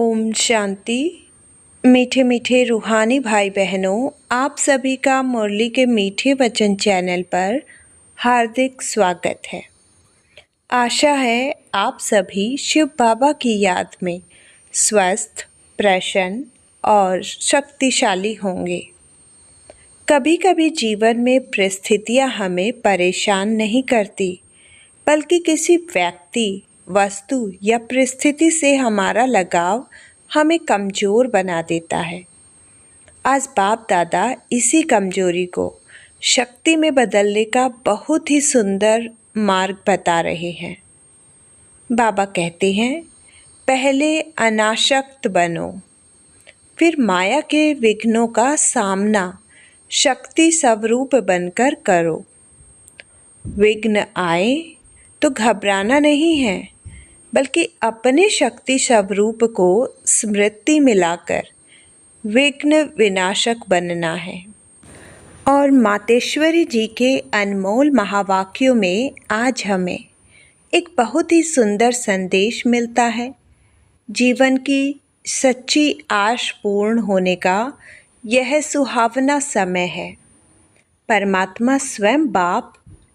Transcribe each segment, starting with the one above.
ओम शांति। मीठे मीठे रूहानी भाई बहनों, आप सभी का मुरली के मीठे वचन चैनल पर हार्दिक स्वागत है। आशा है आप सभी शिव बाबा की याद में स्वस्थ, प्रसन्न और शक्तिशाली होंगे। कभी कभी जीवन में परिस्थितियां हमें परेशान नहीं करती, बल्कि किसी व्यक्ति, वस्तु या परिस्थिति से हमारा लगाव हमें कमज़ोर बना देता है। आज बाप दादा इसी कमज़ोरी को शक्ति में बदलने का बहुत ही सुंदर मार्ग बता रहे हैं। बाबा कहते हैं, पहले अनासक्त बनो, फिर माया के विघ्नों का सामना शक्ति स्वरूप बनकर करो। विघ्न आए तो घबराना नहीं है, बल्कि अपने शक्ति स्वरूप को स्मृति मिलाकर विघ्न विनाशक बनना है। और मातेश्वरी जी के अनमोल महावाक्यों में आज हमें एक बहुत ही सुंदर संदेश मिलता है। जीवन की सच्ची आश पूर्ण होने का यह सुहावना समय है। परमात्मा स्वयं बाप,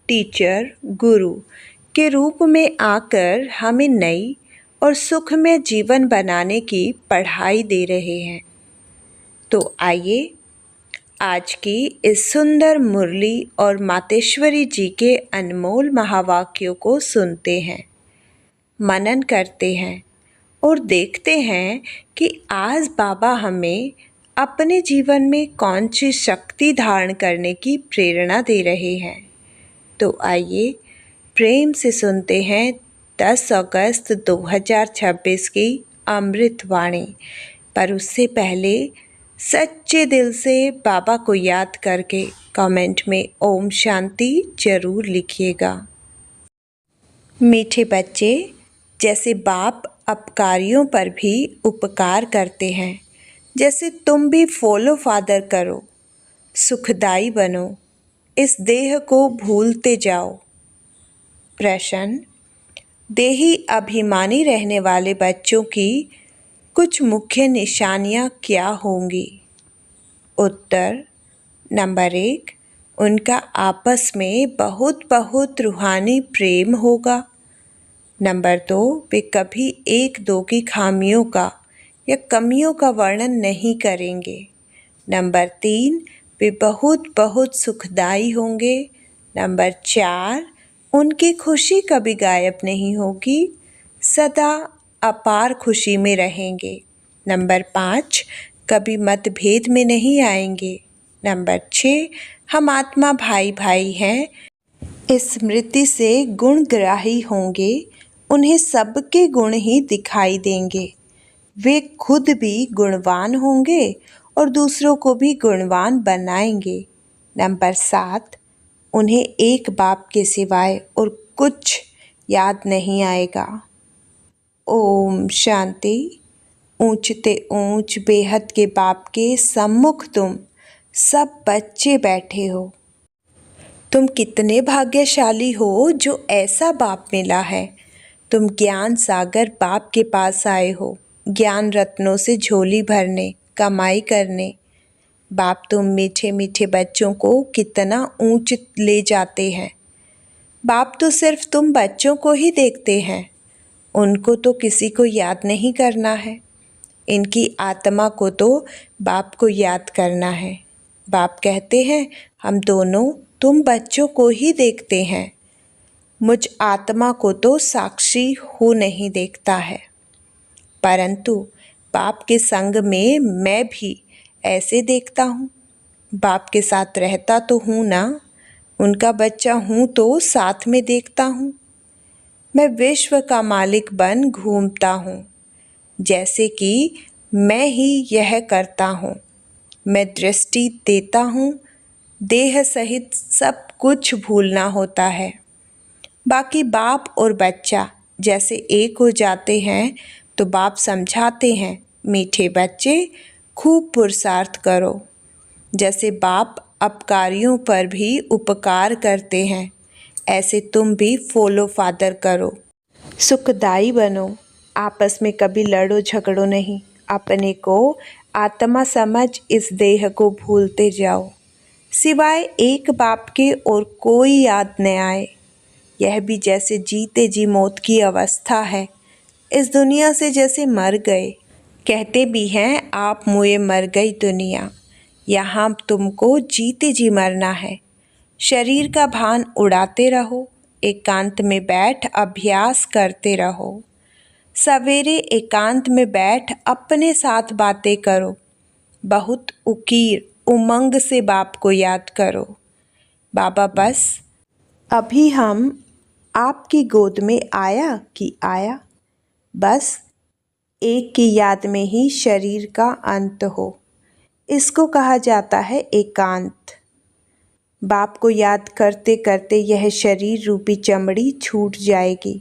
टीचर, गुरु के रूप में आकर हमें नई और सुखमय जीवन बनाने की पढ़ाई दे रहे हैं। तो आइए आज की इस सुंदर मुरली और मातेश्वरी जी के अनमोल महावाक्यों को सुनते हैं, मनन करते हैं और देखते हैं कि आज बाबा हमें अपने जीवन में कौन सी शक्ति धारण करने की प्रेरणा दे रहे हैं। तो आइए प्रेम से सुनते हैं 10 अगस्त 2026 की अमृत वाणी। पर उससे पहले सच्चे दिल से बाबा को याद करके कमेंट में ओम शांति जरूर लिखिएगा। मीठे बच्चे, जैसे बाप अपकारियों पर भी उपकार करते हैं, जैसे तुम भी फॉलो फादर करो, सुखदाई बनो, इस देह को भूलते जाओ। प्रश्न: देही अभिमानी रहने वाले बच्चों की कुछ मुख्य निशानियां क्या होंगी? उत्तर: नंबर 1, उनका आपस में बहुत रूहानी प्रेम होगा। नंबर 2, वे कभी एक दो की खामियों का या कमियों का वर्णन नहीं करेंगे। नंबर 3, वे बहुत सुखदाई होंगे। नंबर 4, उनकी खुशी कभी गायब नहीं होगी, सदा अपार खुशी में रहेंगे। नंबर 5, कभी मतभेद में नहीं आएंगे। नंबर 6, हम आत्मा भाई हैं, इस स्मृति से गुणग्राही होंगे, उन्हें सबके गुण ही दिखाई देंगे। वे खुद भी गुणवान होंगे और दूसरों को भी गुणवान बनाएंगे। नंबर 7, उन्हें एक बाप के सिवाय और कुछ याद नहीं आएगा। ओम शांति। ऊंचते ऊंच बेहद के बाप के सम्मुख तुम सब बच्चे बैठे हो। तुम कितने भाग्यशाली हो जो ऐसा बाप मिला है। तुम ज्ञान सागर बाप के पास आए हो, ज्ञान रत्नों से झोली भरने, कमाई करने। बाप तुम मीठे मीठे बच्चों को कितना ऊंच ले जाते हैं। बाप तो सिर्फ तुम बच्चों को ही देखते हैं, उनको तो किसी को याद नहीं करना है। इनकी आत्मा को तो बाप को याद करना है। बाप कहते हैं, हम दोनों तुम बच्चों को ही देखते हैं, मुझ आत्मा को तो साक्षी हो नहीं देखता है। परंतु बाप के संग में मैं भी ऐसे देखता हूँ। बाप के साथ रहता तो हूँ ना, उनका बच्चा हूँ तो साथ में देखता हूँ। मैं विश्व का मालिक बन घूमता हूँ, जैसे कि मैं ही यह करता हूँ। मैं दृष्टि देता हूँ, देह सहित सब कुछ भूलना होता है। बाकी बाप और बच्चा जैसे एक हो जाते हैं तो बाप समझाते हैं, मीठे बच्चे खूब पुरुषार्थ करो। जैसे बाप अपकारियों पर भी उपकार करते हैं, ऐसे तुम भी फॉलो फादर करो, सुखदाई बनो, आपस में कभी लड़ो झगड़ो नहीं। अपने को आत्मा समझ इस देह को भूलते जाओ। सिवाय एक बाप के और कोई याद न आए। यह भी जैसे जीते जी मौत की अवस्था है। इस दुनिया से जैसे मर गए। कहते भी हैं आप मुए मर गई दुनिया। यहाँ तुमको जीते जी मरना है। शरीर का भान उड़ाते रहो। एकांत में बैठ अभ्यास करते रहो। सवेरे एकांत में बैठ अपने साथ बातें करो। बहुत उकीर उमंग से बाप को याद करो। बाबा बस अभी हम आपकी गोद में आया कि आया। बस एक की याद में ही शरीर का अंत हो। इसको कहा जाता है एकांत। बाप को याद करते करते यह शरीर रूपी चमड़ी छूट जाएगी।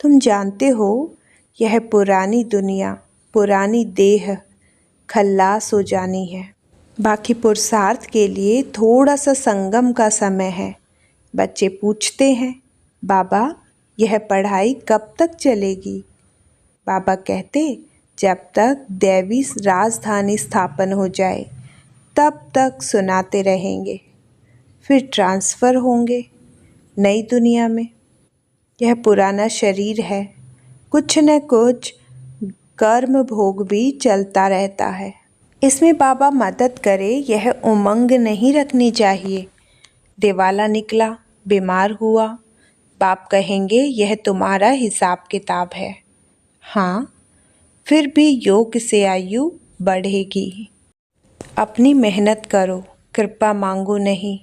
तुम जानते हो यह पुरानी दुनिया, पुरानी देह खल्लास हो जानी है। बाकी पुरुषार्थ के लिए थोड़ा सा संगम का समय है। बच्चे पूछते हैं बाबा यह पढ़ाई कब तक चलेगी? बाबा कहते जब तक दैवी राजधानी स्थापन हो जाए तब तक सुनाते रहेंगे। फिर ट्रांसफ़र होंगे नई दुनिया में। यह पुराना शरीर है, कुछ न कुछ कर्म भोग भी चलता रहता है। इसमें बाबा मदद करे, यह उमंग नहीं रखनी चाहिए। दिवाला निकला, बीमार हुआ, बाप कहेंगे यह तुम्हारा हिसाब किताब है। हाँ, फिर भी योग से आयु बढ़ेगी। अपनी मेहनत करो, कृपा मांगो नहीं।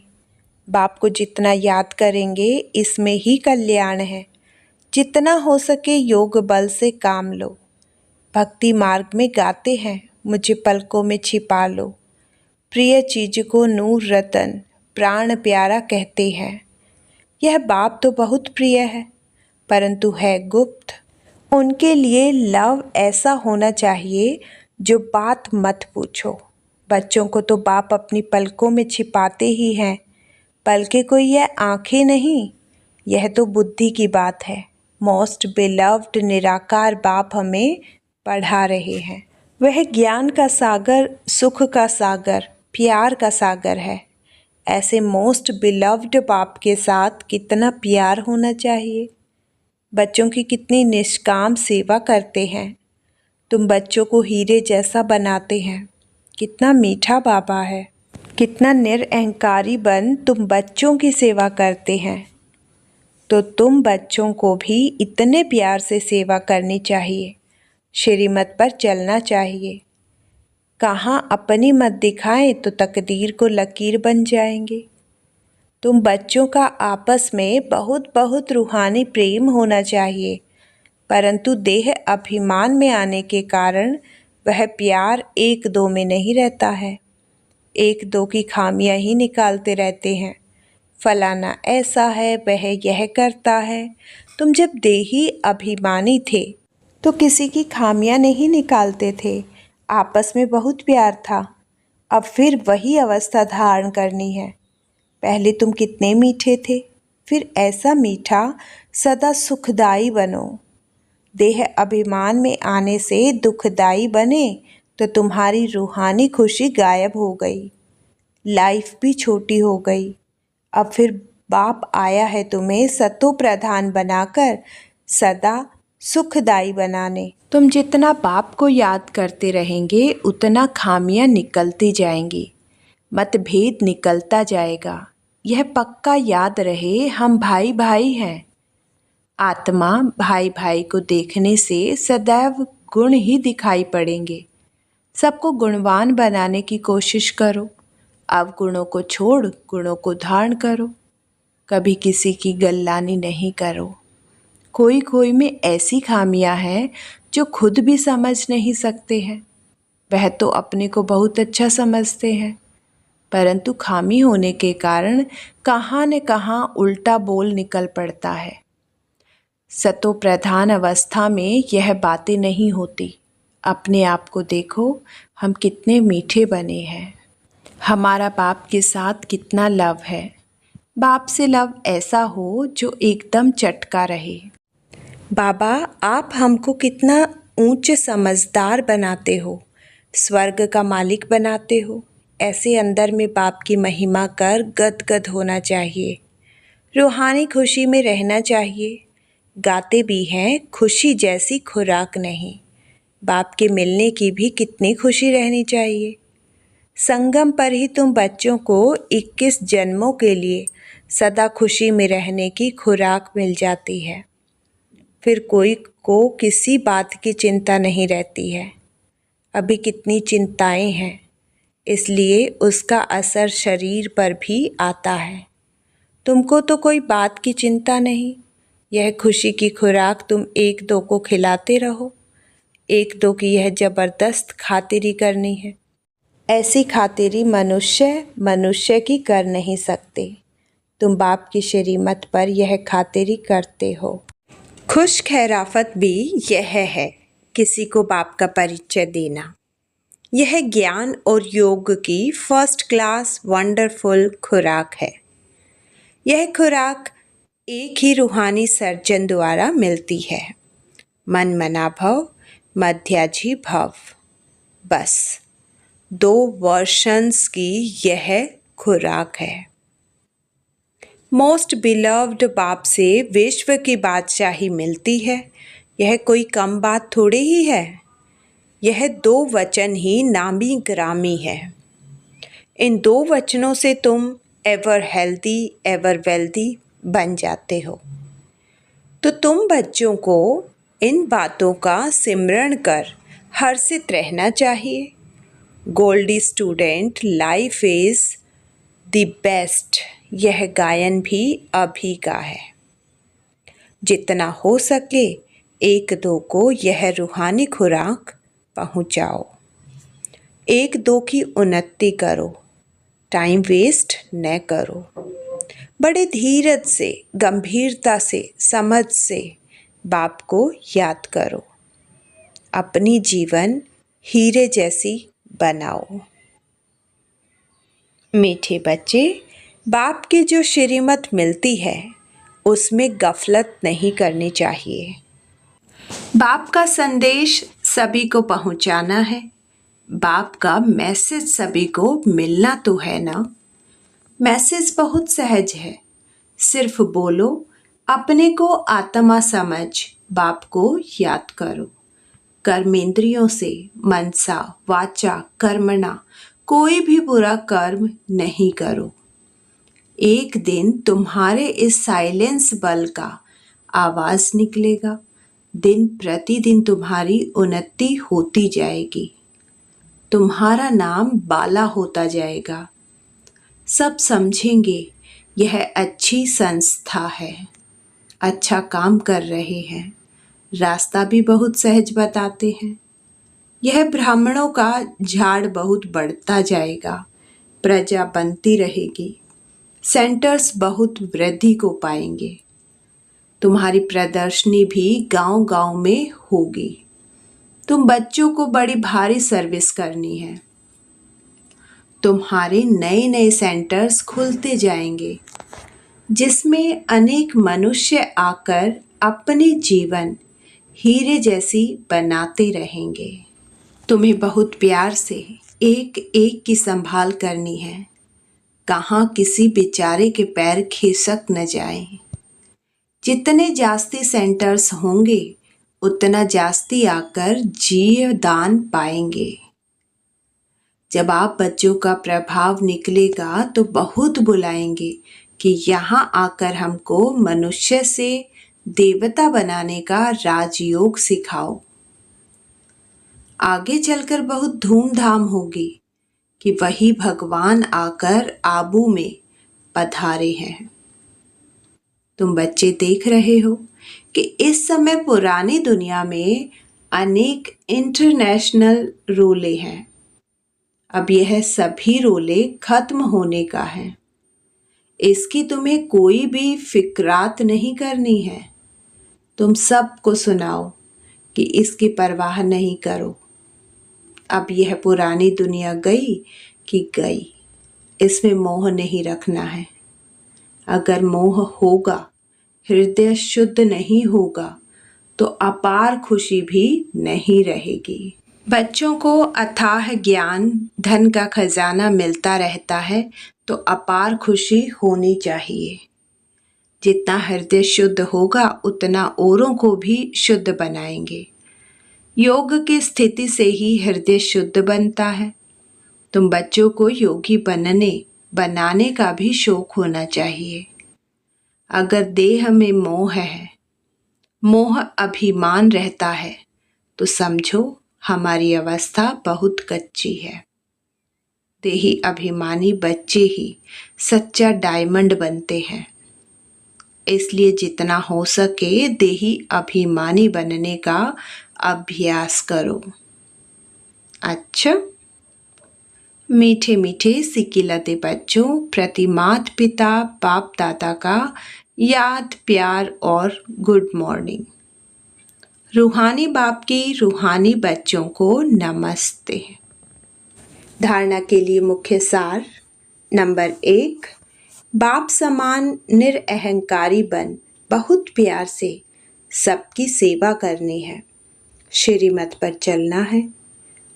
बाप को जितना याद करेंगे इसमें ही कल्याण है। जितना हो सके योग बल से काम लो। भक्ति मार्ग में गाते हैं मुझे पलकों में छिपा लो। प्रिय चीज को नूर रतन प्राण प्यारा कहते हैं। यह बाप तो बहुत प्रिय है परंतु है गुप्त। उनके लिए लव ऐसा होना चाहिए जो बात मत पूछो। बच्चों को तो बाप अपनी पलकों में छिपाते ही हैं। पलकें कोई यह आंखें नहीं, यह तो बुद्धि की बात है। मोस्ट बिलव्ड निराकार बाप हमें पढ़ा रहे हैं। वह ज्ञान का सागर, सुख का सागर, प्यार का सागर है। ऐसे मोस्ट बिलव्ड बाप के साथ कितना प्यार होना चाहिए। बच्चों की कितनी निष्काम सेवा करते हैं। तुम बच्चों को हीरे जैसा बनाते हैं। कितना मीठा बाबा है। कितना निरअहंकारी बन तुम बच्चों की सेवा करते हैं। तो तुम बच्चों को भी इतने प्यार से सेवा करनी चाहिए। श्रीमत पर चलना चाहिए। कहाँ अपनी मत दिखाएं तो तकदीर को लकीर बन जाएंगे। तुम बच्चों का आपस में बहुत बहुत रूहानी प्रेम होना चाहिए परंतु देह अभिमान में आने के कारण वह प्यार एक दो में नहीं रहता है। एक दो की खामियां ही निकालते रहते हैं। फलाना ऐसा है, वह यह करता है। तुम जब देही अभिमानी थे तो किसी की खामियां नहीं निकालते थे। आपस में बहुत प्यार था। अब फिर वही अवस्था धारण करनी है। पहले तुम कितने मीठे थे, फिर ऐसा मीठा सदा सुखदाई बनो। देह अभिमान में आने से दुखदाई बने तो तुम्हारी रूहानी खुशी गायब हो गई। लाइफ भी छोटी हो गई। अब फिर बाप आया है तुम्हें सतो प्रधान बनाकर सदा सुखदाई बनाने। तुम जितना बाप को याद करते रहेंगे उतना खामियां निकलती जाएंगी, मतभेद निकलता जाएगा। यह पक्का याद रहे हम भाई भाई हैं। आत्मा भाई भाई को देखने से सदैव गुण ही दिखाई पड़ेंगे। सबको गुणवान बनाने की कोशिश करो। अवगुणों को छोड़ गुणों को धारण करो। कभी किसी की गल्लानी नहीं करो। कोई कोई में ऐसी खामियां हैं जो खुद भी समझ नहीं सकते हैं। वह तो अपने को बहुत अच्छा समझते हैं परंतु खामी होने के कारण कहाँ न कहाँ उल्टा बोल निकल पड़ता है। सतो प्रधान अवस्था में यह बातें नहीं होती। अपने आप को देखो, हम कितने मीठे बने हैं। हमारा बाप के साथ कितना लव है। बाप से लव ऐसा हो जो एकदम चटका रहे। बाबा, आप हमको कितना ऊंच समझदार बनाते हो, स्वर्ग का मालिक बनाते हो। ऐसे अंदर में बाप की महिमा कर गदगद होना चाहिए, रूहानी खुशी में रहना चाहिए। गाते भी हैं खुशी जैसी खुराक नहीं, बाप के मिलने की भी कितनी खुशी रहनी चाहिए। संगम पर ही तुम बच्चों को 21 जन्मों के लिए सदा खुशी में रहने की खुराक मिल जाती है। फिर कोई को किसी बात की चिंता नहीं रहती है। अभी कितनी चिंताएं हैं, इसलिए उसका असर शरीर पर भी आता है। तुमको तो कोई बात की चिंता नहीं। यह खुशी की खुराक तुम एक दो को खिलाते रहो। एक दो की यह जबरदस्त खातिरी करनी है। ऐसी खातिरी मनुष्य की कर नहीं सकते। तुम बाप की शरीमत पर यह खातिरी करते हो। खुश खैराफत भी यह है किसी को बाप का परिचय देना। यह ज्ञान और योग की फर्स्ट क्लास वंडरफुल खुराक है। यह खुराक एक ही रूहानी सर्जन द्वारा मिलती है, मन मना भव, मध्याजी भव। बस 2 वर्शंस की यह खुराक है। मोस्ट बिलव्ड बाप से विश्व की बादशाही मिलती है। यह कोई कम बात थोड़ी ही है। यह 2 वचन ही नामी ग्रामी है। इन 2 वचनों से तुम एवर हेल्दी एवर वेल्दी बन जाते हो। तो तुम बच्चों को इन बातों का सिमरण कर हर्षित रहना चाहिए। गोल्डी student life is the best, यह गायन भी अभी का है। जितना हो सके 1-2 को यह रूहानी खुराक पहुँचाओ। 1-2 की उन्नति करो, टाइम वेस्ट न करो। बड़े धीरज से, गंभीरता से, समझ से बाप को याद करो। अपनी जीवन हीरे जैसी बनाओ। मीठे बच्चे, बाप की जो श्रीमत मिलती है उसमें गफलत नहीं करनी चाहिए। बाप का संदेश सभी को पहुंचाना है। बाप का मैसेज सभी को मिलना तो है ना। मैसेज बहुत सहज है, सिर्फ बोलो, अपने को आत्मा समझ बाप को याद करो। कर्मेंद्रियों से, मनसा, वाचा, कर्मणा कोई भी बुरा कर्म नहीं करो। एक दिन तुम्हारे इस साइलेंस बल का आवाज निकलेगा। दिन प्रतिदिन तुम्हारी उन्नति होती जाएगी। तुम्हारा नाम बाला होता जाएगा। सब समझेंगे यह अच्छी संस्था है, अच्छा काम कर रहे हैं। रास्ता भी बहुत सहज बताते हैं। यह ब्राह्मणों का झाड़ बहुत बढ़ता जाएगा, प्रजा बनती रहेगी, सेंटर्स बहुत वृद्धि को पाएंगे। तुम्हारी प्रदर्शनी भी गांव-गांव में होगी। तुम बच्चों को बड़ी भारी सर्विस करनी है। तुम्हारे नए नए सेंटर्स खुलते जाएंगे, जिसमें अनेक मनुष्य आकर अपने जीवन हीरे जैसी बनाते रहेंगे। तुम्हें बहुत प्यार से एक एक की संभाल करनी है। कहाँ किसी बेचारे के पैर खिसक न जाए। जितने जास्ती सेंटर्स होंगे उतना जास्ती आकर जीवदान पाएंगे। जब आप बच्चों का प्रभाव निकलेगा तो बहुत बुलाएंगे कि यहाँ आकर हमको मनुष्य से देवता बनाने का राजयोग सिखाओ। आगे चलकर बहुत धूमधाम होगी कि वही भगवान आकर आबू में पधारे हैं। तुम बच्चे देख रहे हो कि इस समय पुरानी दुनिया में अनेक इंटरनेशनल रोले हैं। अब यह सभी रोले खत्म होने का है। इसकी तुम्हें कोई भी फिक्रात नहीं करनी है। तुम सबको सुनाओ कि इसकी परवाह नहीं करो। अब यह पुरानी दुनिया गई कि गई, इसमें मोह नहीं रखना है। अगर मोह होगा, हृदय शुद्ध नहीं होगा, तो अपार खुशी भी नहीं रहेगी। बच्चों को अथाह ज्ञान धन का खजाना मिलता रहता है, तो अपार खुशी होनी चाहिए। जितना हृदय शुद्ध होगा उतना औरों को भी शुद्ध बनाएंगे। योग की स्थिति से ही हृदय शुद्ध बनता है। तुम बच्चों को योगी बनाने का भी शौक होना चाहिए। अगर देह में मोह अभिमान रहता है, तो समझो हमारी अवस्था बहुत कच्ची है। देही अभिमानी बच्चे ही सच्चा डायमंड बनते हैं। इसलिए जितना हो सके देही अभिमानी बनने का अभ्यास करो। अच्छा, मीठे मीठे सिकिलते बच्चों प्रति माता पिता बाप दादा का याद प्यार और गुड मॉर्निंग। रूहानी बाप की रूहानी बच्चों को नमस्ते। धारणा के लिए मुख्य सार। नंबर 1, बाप समान निरअहंकारी बन बहुत प्यार से सबकी सेवा करनी है। श्रीमत पर चलना है।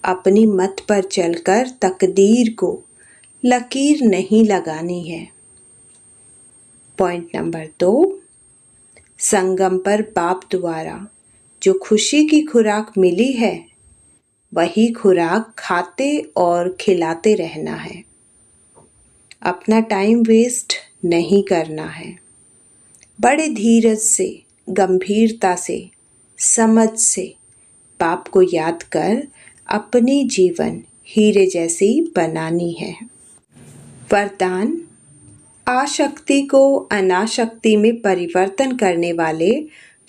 अपनी मत पर चलकर तकदीर को लकीर नहीं लगानी है। पॉइंट नंबर 2, संगम पर बाप द्वारा जो खुशी की खुराक मिली है, वही खुराक खाते और खिलाते रहना है। अपना टाइम वेस्ट नहीं करना है। बड़े धीरज से, गंभीरता से, समझ से बाप को याद कर अपनी जीवन हीरे जैसी बनानी है। वरदान, आशक्ति को अनाशक्ति में परिवर्तन करने वाले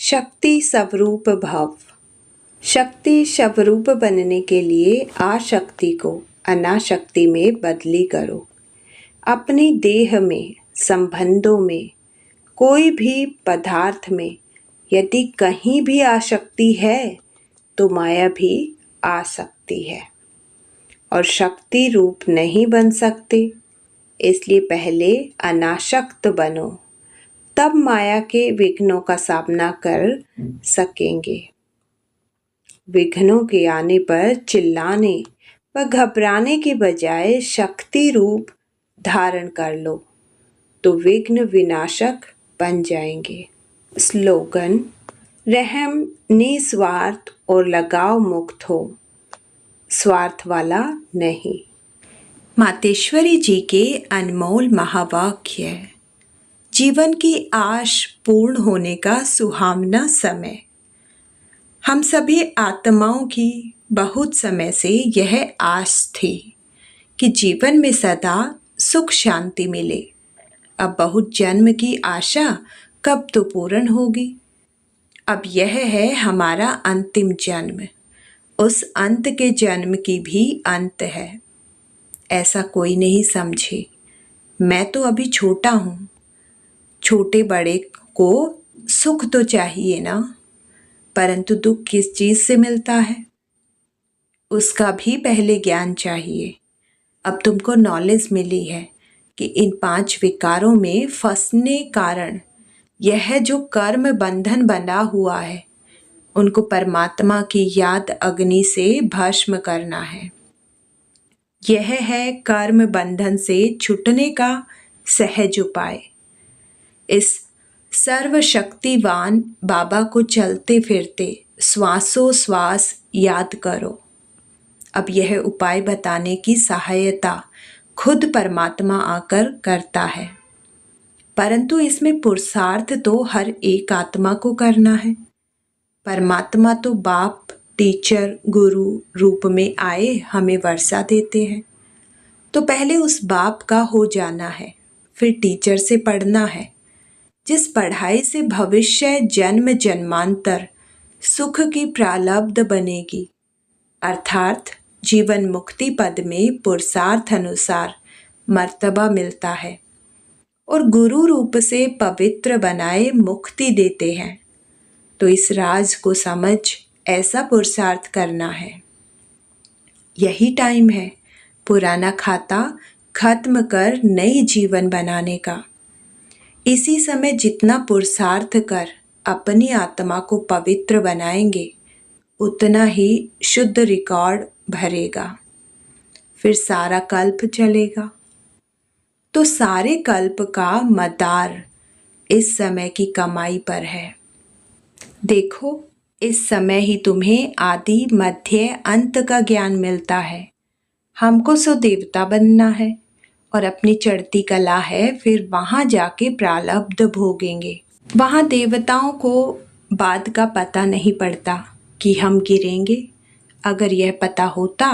शक्ति स्वरूप भव। शक्ति स्वरूप बनने के लिए आशक्ति को अनाशक्ति में बदली करो। अपनी देह में, संबंधों में, कोई भी पदार्थ में यदि कहीं भी आसक्ति है तो माया भी आ सकती है और शक्ति रूप नहीं बन सकते। इसलिए पहले अनासक्त बनो, तब माया के विघ्नों का सामना कर सकेंगे। विघ्नों के आने पर चिल्लाने व घबराने के बजाय शक्ति रूप धारण कर लो तो विघ्न विनाशक बन जाएंगे। स्लोगन, रहम निस्वार्थ और लगाव मुक्त हो, स्वार्थ वाला नहीं। मातेश्वरी जी के अनमोल महावाक्य। जीवन की आश पूर्ण होने का सुहावना समय। हम सभी आत्माओं की बहुत समय से यह आस थी कि जीवन में सदा सुख शांति मिले। अब बहुत जन्म की आशा कब तो पूर्ण होगी। अब यह है हमारा अंतिम जन्म। उस अंत के जन्म की भी अंत है। ऐसा कोई नहीं समझे। मैं तो अभी छोटा हूँ। छोटे बड़े को सुख तो चाहिए ना, परंतु दुख किस चीज़ से मिलता है, उसका भी पहले ज्ञान चाहिए। अब तुमको नॉलेज मिली है कि इन 5 विकारों में फंसने कारण यह जो कर्म बंधन बना हुआ है, उनको परमात्मा की याद अग्नि से भस्म करना है। यह है कर्म बंधन से छूटने का सहज उपाय। इस सर्वशक्तिवान बाबा को चलते फिरते श्वासोश्वास याद करो। अब यह उपाय बताने की सहायता खुद परमात्मा आकर करता है, परंतु इसमें पुरुषार्थ तो हर एक आत्मा को करना है। परमात्मा तो बाप, टीचर, गुरु रूप में आए हमें वर्षा देते हैं, तो पहले उस बाप का हो जाना है, फिर टीचर से पढ़ना है, जिस पढ़ाई से भविष्य जन्म जन्मांतर सुख की प्रालब्ध बनेगी, अर्थात जीवन मुक्ति पद में पुरुषार्थ अनुसार मर्तबा मिलता है और गुरु रूप से पवित्र बनाए मुक्ति देते हैं। तो इस राज को समझ ऐसा पुरुषार्थ करना है। यही टाइम है पुराना खाता खत्म कर नई जीवन बनाने का। इसी समय जितना पुरुषार्थ कर अपनी आत्मा को पवित्र बनाएंगे, उतना ही शुद्ध रिकॉर्ड भरेगा। फिर सारा कल्प चलेगा। तो सारे कल्प का मदार इस समय की कमाई पर है। देखो, इस समय ही तुम्हें आदि मध्य अंत का ज्ञान मिलता है। हमको सो देवता बनना है और अपनी चढ़ती कला है फिर वहाँ जाके प्रारब्ध भोगेंगे। वहाँ देवताओं को बाद का पता नहीं पड़ता कि हम गिरेंगे। अगर यह पता होता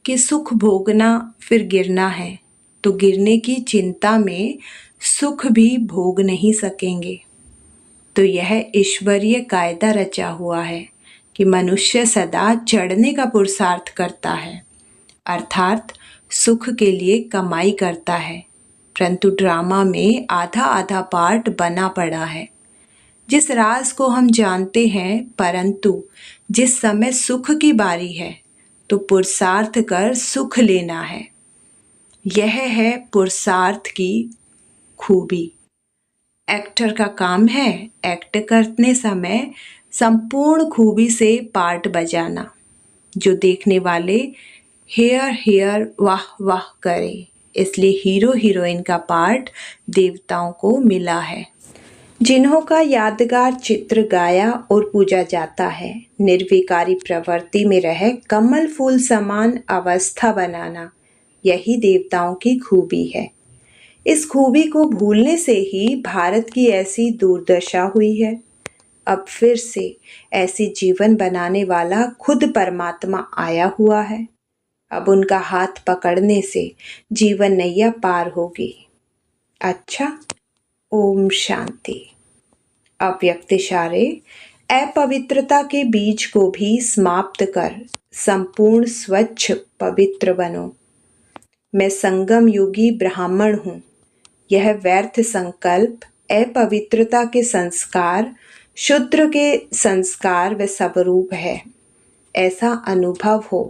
कि सुख भोगना फिर गिरना है तो गिरने की चिंता में सुख भी भोग नहीं सकेंगे। तो यह ईश्वरीय कायदा रचा हुआ है कि मनुष्य सदा चढ़ने का पुरुषार्थ करता है, अर्थात सुख के लिए कमाई करता है। परंतु ड्रामा में आधा आधा पार्ट बना पड़ा है। जिस राज को हम जानते हैं, परंतु जिस समय सुख की बारी है तो पुरुषार्थ कर सुख लेना है। यह है पुरुषार्थ की खूबी। एक्टर का काम है एक्ट करने समय संपूर्ण खूबी से पार्ट बजाना, जो देखने वाले हेयर हेयर वाह वाह करे। इसलिए हीरो हीरोइन का पार्ट देवताओं को मिला है, जिन्हों का यादगार चित्र गाया और पूजा जाता है। निर्विकारी प्रवृत्ति में रह कमल फूल समान अवस्था बनाना, यही देवताओं की खूबी है। इस खूबी को भूलने से ही भारत की ऐसी दुर्दशा हुई है। अब फिर से ऐसी जीवन बनाने वाला खुद परमात्मा आया हुआ है। अब उनका हाथ पकड़ने से जीवन नैया पार होगी। अच्छा, ओम शांति। अव्यक्त इशारे, अपवित्रता के बीज को भी समाप्त कर संपूर्ण स्वच्छ पवित्र बनो। मैं संगम युगी ब्राह्मण हूँ। यह व्यर्थ संकल्प, अपवित्रता के संस्कार, शूद्र के संस्कार व स्वरूप है। ऐसा अनुभव हो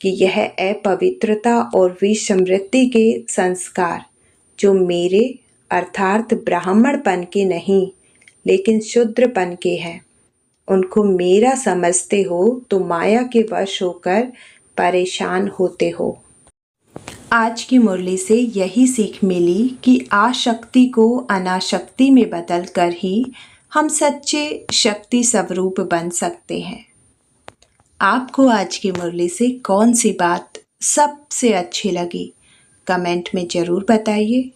कि यह अपवित्रता और विस्मृति के संस्कार जो मेरे अर्थात ब्राह्मणपन के नहीं लेकिन शूद्रपन के हैं, उनको मेरा समझते हो तो माया के वश होकर परेशान होते हो। आज की मुरली से यही सीख मिली कि आशक्ति को अनाशक्ति में बदलकर ही हम सच्चे शक्ति स्वरूप बन सकते हैं। आपको आज की मुरली से कौन सी बात सबसे अच्छी लगी, कमेंट में ज़रूर बताइए।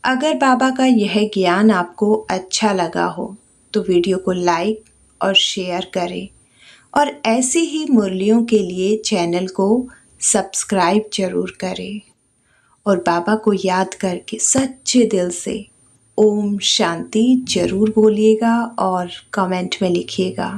अगर बाबा का यह ज्ञान आपको अच्छा लगा हो तो वीडियो को लाइक और शेयर करें और ऐसी ही मुरलियों के लिए चैनल को सब्सक्राइब जरूर करें और बाबा को याद करके सच्चे दिल से ओम शांति जरूर बोलिएगा और कमेंट में लिखिएगा।